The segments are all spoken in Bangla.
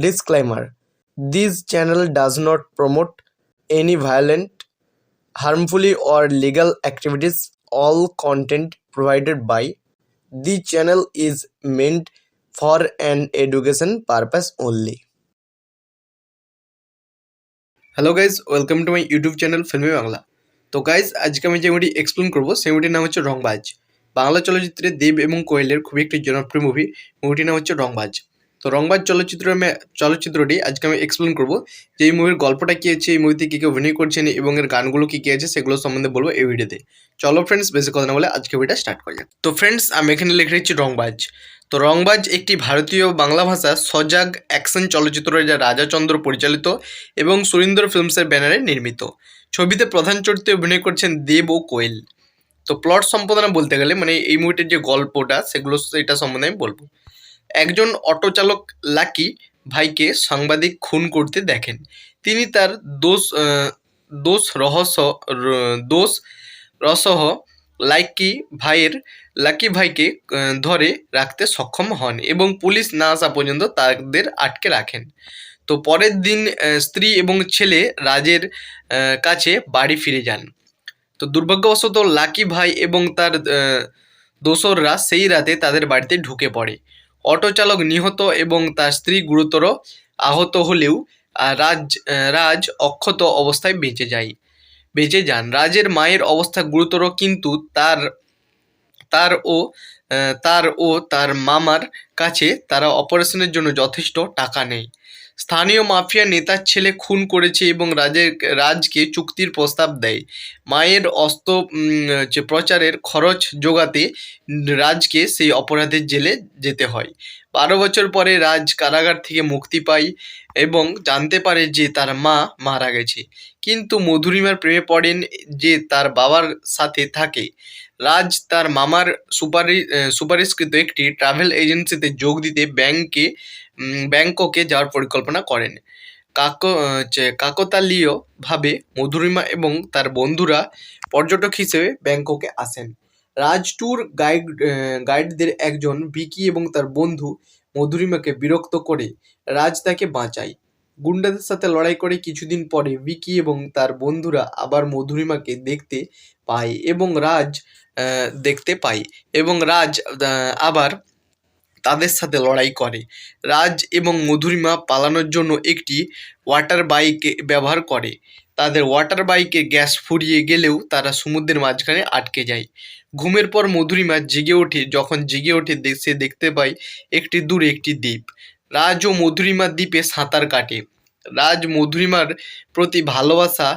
Disclaimer: This channel does not promote any violent, harmful, or illegal activities. All content provided by the channel is meant for an education purpose only. Hello guys, welcome to my YouTube channel filmy Bangla. তো গাইজ, আজকে আমি যে মুভিটি এক্সপ্লেন করবো সেই মুভিটির নাম হচ্ছে রংবাজ। বাংলা চলচ্চিত্রে দেব এবং কোয়েলের খুবই একটি জনপ্রিয় মুভি। মুভিটির নাম হচ্ছে রংবাজ। তো রংবাজ চলচ্চিত্রটি আজকে আমি এক্সপ্লেন করবো যে এই মুভির গল্পটা কী আছে, এই মুভিতে কী কী অভিনয় করছেন এবং এর গানগুলো কী কী আছে সেগুলো সম্বন্ধে বলবো এই ভিডিওতে। চলো ফ্রেন্ডস, বেশি কথা না বলে আজকে ভিডিওটা স্টার্ট করা যাক। তো ফ্রেন্ডস, আমি এখানে লিখে রেখেছি রংবাজ। তো রংবাজ একটি ভারতীয় বাংলা ভাষা সজাগ অ্যাকশন চলচ্চিত্র, যা রাজাচন্দ্র পরিচালিত এবং সুরিন্দর ফিল্মসের ব্যানারে নির্মিত। ছবিতে প্রধান চরিত্রে অভিনয় করছেন দেব ও কোয়েল। তো প্লট সম্পাদনা বলতে গেলে মানে এই মুভিটির যে গল্পটা সেটা সম্বন্ধে আমি বলবো। একজন অটো চালক লাকি ভাইকে সাংবাদিক খুন করতে দেখেন। তিনি তার দোষ রসহ লাকি ভাইকে ধরে রাখতে সক্ষম হন এবং পুলিশ না আসা পর্যন্ত তাদের আটকে রাখেন। তো পরের দিন স্ত্রী এবং ছেলে রাজের কাছে বাড়ি ফিরে যান। তো দুর্ভাগ্যবশত লাকি ভাই এবং তার দোসররা সেই রাতে তাদের বাড়িতে ঢুকে পড়ে। অটো চালক নিহত এবং তার স্ত্রী গুরুতর আহত হলেও রাজ অক্ষত অবস্থায় বেঁচে যান। রাজের মায়ের অবস্থা গুরুতর, কিন্তু তার ও তার মামার কাছে তারা অপারেশনের জন্য যথেষ্ট টাকা নেই। স্থানীয় মাফিয়া নেতার ছেলে খুন করেছে এবং রাজকে চুক্তির প্রস্তাব দেয়। মায়ের প্রচারের খরচ জোগাতে রাজকে সেই অপরাধের জেলে যেতে হয়। 12 বছর পরে রাজ কারাগার থেকে মুক্তি পায় এবং জানতে পারে যে তার মা মারা গেছে, কিন্তু মধুরিমার প্রেমে পড়েন যে তার বাবার সাথে থাকে। রাজ তার মামার সুপারিশকৃত একটি ট্রাভেল এজেন্সিতে যোগ দিতে ব্যাংককে যাওয়ার পরিকল্পনা করেন। কাকতালীয়ভাবে মধুরিমা এবং তার বন্ধুরা পর্যটক হিসেবে ব্যাংককে আসেন। রাজ ট্যুর গাইডদের একজন ভিকি এবং তার বন্ধু মধুরিমাকে বিরক্ত করে রাজ তাকে বাঁচায়। গুন্ডাদের সাথে লড়াই করে কিছুদিন পরে ভিকি এবং তার বন্ধুরা আবার মধুরিমাকে দেখতে পায় এবং রাজ আবার তাদের সাথে লড়াই করে। রাজ এবং মধুরিমা পালানোর জন্য একটি ওয়াটার বাইক ব্যবহার করে। তাদের ওয়াটার বাইকে গ্যাস ফুরিয়ে গেলেও তারা সমুদ্রের মাঝখানে আটকে যায়। ঘুমের পর মধুরিমা যখন জেগে ওঠে সে দেখতে পায় দূরে একটি দ্বীপ। রাজ ও মধুরিমা দ্বীপে সাঁতার কাটে। রাজ মধুরিমার প্রতি ভালোবাসা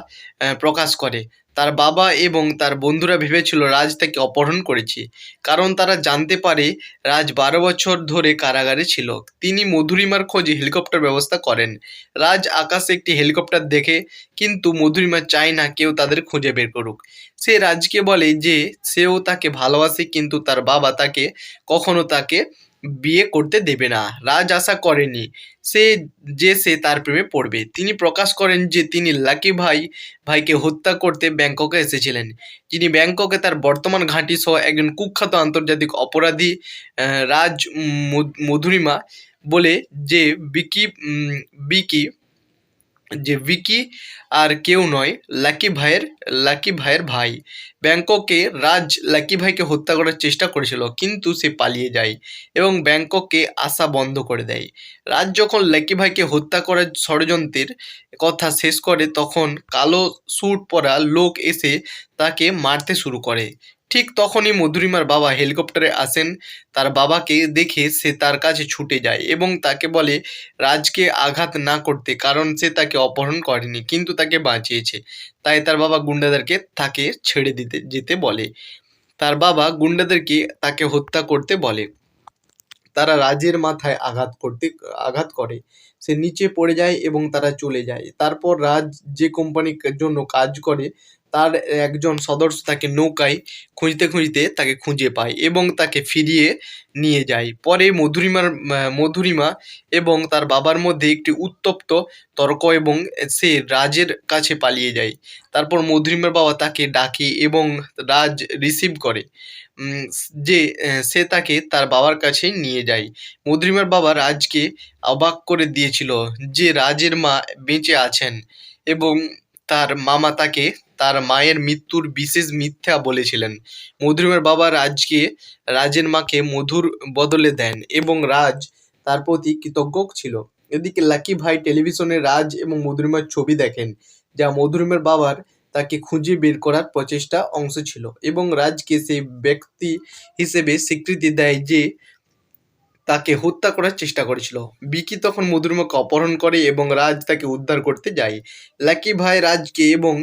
প্রকাশ করে। তার বাবা এবং তার বন্ধুরা ভেবেছিল রাজ তাকে অপহরণ করেছে, কারণ তারা জানতে পারে রাজ 12 বছর ধরে কারাগারে ছিল। তিনি মধুরিমার খোঁজে হেলিকপ্টার ব্যবস্থা করেন। রাজ আকাশে একটি হেলিকপ্টার দেখে, কিন্তু মধুরিমা চায় না কেউ তাদের খুঁজে বের করুক। সে রাজকে বলে যে সেও তাকে ভালোবাসে, কিন্তু তার বাবা কখনো তাকে বিয়ে করতে দেবে না। রাজ আশা করেনি সে তার প্রেমে পড়বে। তিনি প্রকাশ করেন যে তিনি লাকি ভাইকে হত্যা করতে ব্যাংককে এসেছিলেন, যিনি ব্যাংককে তার বর্তমান ঘাঁটি সহ একজন কুখ্যাত আন্তর্জাতিক অপরাধী। রাজ মধুরিমা বলে যে ভিকি আর কেউ নয়, লাকি ভাইয়ের ভাই। ব্যাংককে রাজ লাকি ভাইকে হত্যা করার চেষ্টা করেছিল, কিন্তু সে পালিয়ে যায় এবং ব্যাংককে আসা বন্ধ করে দেয়। রাজ যখন লাকি ভাইকে হত্যা করার ষড়যন্ত্রের কথা শেষ করে, তখন কালো স্যুট পরা লোক এসে তাকে মারতে শুরু করে। ঠিক তখনই মধুরিমার বাবা হেলিকপ্টারে আসেন। তার বাবাকে দেখে সে তার কাছে ছুটে যায় এবং তাকে বলে রাজকে আঘাত না করতে, কারণ সে তাকে অপহরণ করেনি, কিন্তু তাকে বাঁচিয়েছে। তাই তার বাবা গুন্ডাদেরকে তাকে ছেড়ে যেতে বলে। তার বাবা গুন্ডাদেরকে তাকে হত্যা করতে বলে। তারা রাজের মাথায় আঘাত করে। সে নিচে পড়ে যায় এবং তারা চলে যায়। তারপর রাজ যে কোম্পানির জন্য কাজ করে তার একজন সদস্য তাকে নৌকায় খুঁজতে খুঁজতে তাকে খুঁজে পায় এবং তাকে ফিরিয়ে নিয়ে যায়। পরে মধুরিমা এবং তার বাবার মধ্যে একটি উত্তপ্ত তর্ক এবং সে রাজের কাছে পালিয়ে যায়। তারপর মধুরিমার বাবা তাকে ডাকে এবং রাজ রিসিভ করে, যে সে তাকে তার বাবার কাছে নিয়ে যায়। মধুরিমার বাবা রাজকে অবাক করে দিয়েছিল যে রাজের মা বেঁচে আছেন এবং তার মামা তাকে তার মায়ের মৃত্যুর বিশেষ মিথ্যা বলেছিলেন। মধুরিমার বাবা রাজের মাকে মধুর বদলে দেন এবং রাজ তার প্রতি কৃতজ্ঞ ছিল। এদিকে লাকি ভাই টেলিভিশনে রাজ এবং মধুরিমার ছবি দেখেন, যা মধুরিমার বাবার তাকে খুঁজে বের করার প্রচেষ্টা অংশ ছিল এবং রাজকে সেই ব্যক্তি হিসেবে স্বীকৃতি দেয় যে তাকে হত্যা করার চেষ্টা করেছিল। বিকি তখন মধুরিমাকে অপহরণ করে এবং রাজ তাকে উদ্ধার করতে যায়। লাকি ভাই রাজকে এবং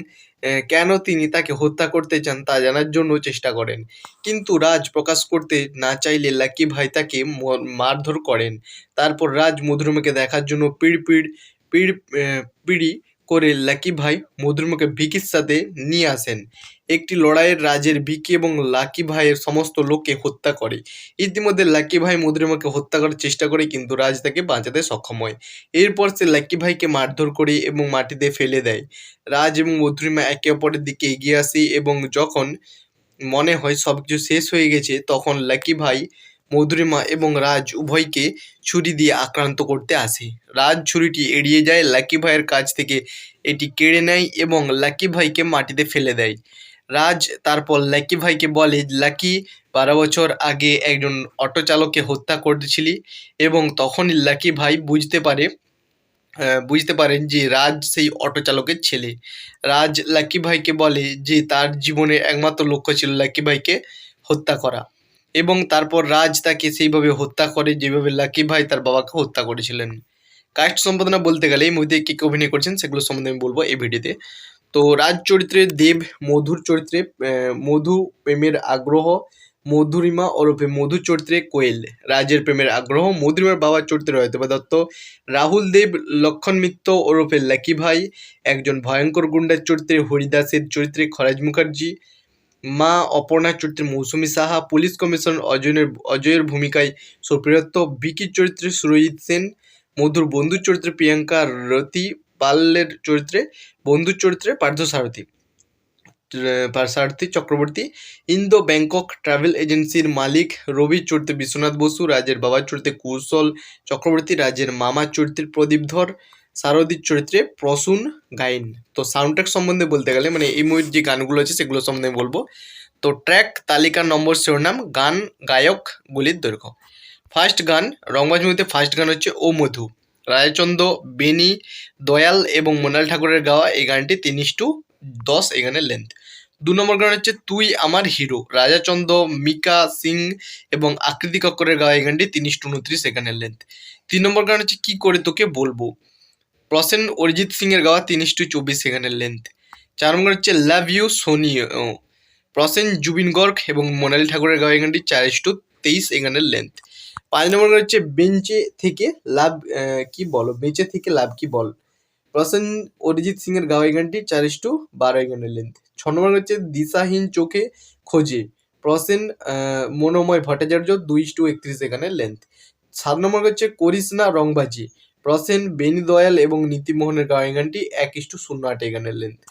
কেন তিনি তাকে হত্যা করতে চান তা জানার জন্য চেষ্টা করেন, কিন্তু রাজ প্রকাশ করতে না চাইলে লাকি ভাই তাকে মারধর করেন। তারপর রাজ মধুরিমাকে দেখার জন্য পিড়ি করে লাকি ভাই মধুরিমাকে ভিকির সাথে নিয়ে আসেন। একটি লড়াইয়ের রাজের ভিকি এবং লাকি ভাইয়ের সমস্ত লোককে হত্যা করে। ইতিমধ্যে লাকি ভাই মধুরিমাকে হত্যা করার চেষ্টা করে, কিন্তু রাজ তাকে বাঁচাতে সক্ষম হয়। এরপর সে লাকি ভাইকে মারধর করে এবং মাটিতে ফেলে দেয়। রাজ এবং মধুরিমা একে অপরের দিকে এগিয়ে আসে এবং যখন মনে হয় সবকিছু শেষ হয়ে গেছে, তখন লাকি ভাই মধুরিমা এবং রাজ উভয়কে ছুরি দিয়ে আক্রান্ত করতে আসে। রাজ ছুরিটি এড়িয়ে যায়, লাকি ভাইয়ের কাছ থেকে এটি কেড়ে নেয় এবং লাকি ভাইকে মাটিতে ফেলে দেয়। রাজ তারপর লাকি ভাইকে বলে, লাকি 12 বছর আগে একজন অটো চালককে হত্যা করেছিলি, এবং তখনই লাকি ভাই বুঝতে পারেন যে রাজ সেই অটো চালকের ছেলে। রাজ লাকি ভাইকে বলে যে তার জীবনের একমাত্র লক্ষ্য ছিল লাকি ভাইকে হত্যা করা, এবং তারপর রাজ তাকে সেইভাবে হত্যা করে যেভাবে লাকি ভাই তার বাবাকে হত্যা করেছিলেন। কাস্ট সম্পাদনা বলতে গেলে এই মুভিতে কে কে অভিনয় করছেন সেগুলো সম্বন্ধে আমি বলবো এই ভিডিওতে। তো রাজ চরিত্রে দেব, মধুর চরিত্রে মধু প্রেমের আগ্রহ, মধুরিমা ওরফে মধু চরিত্রে কোয়েল রাজের প্রেমের আগ্রহ, মধুরিমার বাবার চরিত্রে রয়তবা দত্ত, রাহুল দেব লক্ষণ মিত্র ওরফে লাকি ভাই একজন ভয়ঙ্কর গুন্ডার চরিত্রে, হরিদাসের চরিত্রে খরাজ মুখার্জি, মা অপর্ণার চরিত্রে মৌসুমী সাহা, পুলিশ কমিশনার অজয়ের ভূমিকায় সুপ্রিয়ত্ত, বিকির চরিত্রে সুরজিৎ সেন, মধুর বন্ধুর চরিত্রে প্রিয়াঙ্কা রতি, পালের চরিত্রে বন্ধুর চরিত্রে Parthasarathi Chakraborty, Indo Bangkok travel এজেন্সির মালিক রবির চরিত্রে বিশ্বনাথ বসু, রাজের বাবার চরিত্রে কৌশল চক্রবর্তী, রাজের মামার চরিত্রে প্রদীপ ধর, সারথীর চরিত্রে প্রসূন গাইন। তো সাউন্ডট্র্যাক সম্বন্ধে বলতে গেলে মানে এই মুভির যে গানগুলো আছে সেগুলো সম্বন্ধে বলবো। তো ট্র্যাক তালিকার নম্বর শিরোনাম, গান, গায়ক, গুলির দৈর্ঘ্য। ফার্স্ট গান, রংবাজ মুভিতে ফার্স্ট গান হচ্ছে ও মধু, রায়চন্দ্র, বেনি দয়াল এবং মোনাল ঠাকুরের গাওয়া। এই গানটি 3:10 এই গানের লেন্থ। 2 নম্বর গান হচ্ছে তুই আমার হিরো, রাজাচন্দ্র, মিকা সিং এবং আকৃতি কক্করের গাওয়া। এই গানটি 3:29 এই গানের লেন্থ। 3 নম্বর গান হচ্ছে কি করে তোকে বলবো, প্রসেন অরিজিৎ সিং এর গাওয়া, 3:24 সেকেন্ডের লেন্থ। 4 নম্বর হচ্ছে লাভ ইউ সোনি, প্রসেন, জুবিন গর্গ এবং মোনালি ঠাকুরের গাওয়া। এই গানটি 4:23 এই গানের লেন্থ। 5 নম্বর গান হচ্ছে বেঁচে থেকে লাভ কি বল, প্রসেন অরিজিৎ সিং এর গাওয়া। এই গানটি 4:12 এই গানের লেন্থ। 6 নম্বর হচ্ছে দিশাহীন চোখে খোঁজে, প্রসেন মনোময় ভট্টাচার্য, 2:31 এই গানের লেন্থ। 7 নম্বর হচ্ছে করিস না রংবাজি, প্রসেন, বেনি দয়াল এবং নীতিমোহনের গাওয়া। এই গানটি 1:08 এই গানের লেন্থ।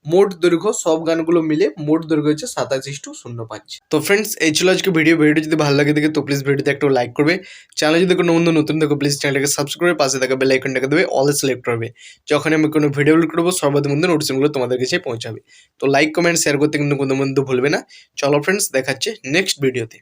মোট দৈর্ঘ্য সব গানগুলো মিলে মোট দৈর্ঘ্য হচ্ছে 27:05। তো ফ্রেন্ডস, এই ছিল আজকে ভিডিওটি যদি ভালো লাগে দেখে তো প্লিজ ভিডিওতে একটা লাইক করবে। চ্যানেলে যদি কোনো বন্ধু নতুন দেখো প্লিজ চ্যানেলটাকে সাবস্ক্রাইব করে পাশে থাকা বেল আইকনটাকে দেবে অল সিলেক্ট করবে, যখন আমি কোনো ভিডিও আপলোড করবো সর্বপ্রথম নোটিফিকেশনগুলো তোমাদের কাছে পৌঁছাবে। তো লাইক কমেন্ট শেয়ার করতে কিন্তু কোনো বন্ধু ভুলবে না। চলো ফ্রেন্ডস, দেখাচ্ছে নেক্সট ভিডিওতে।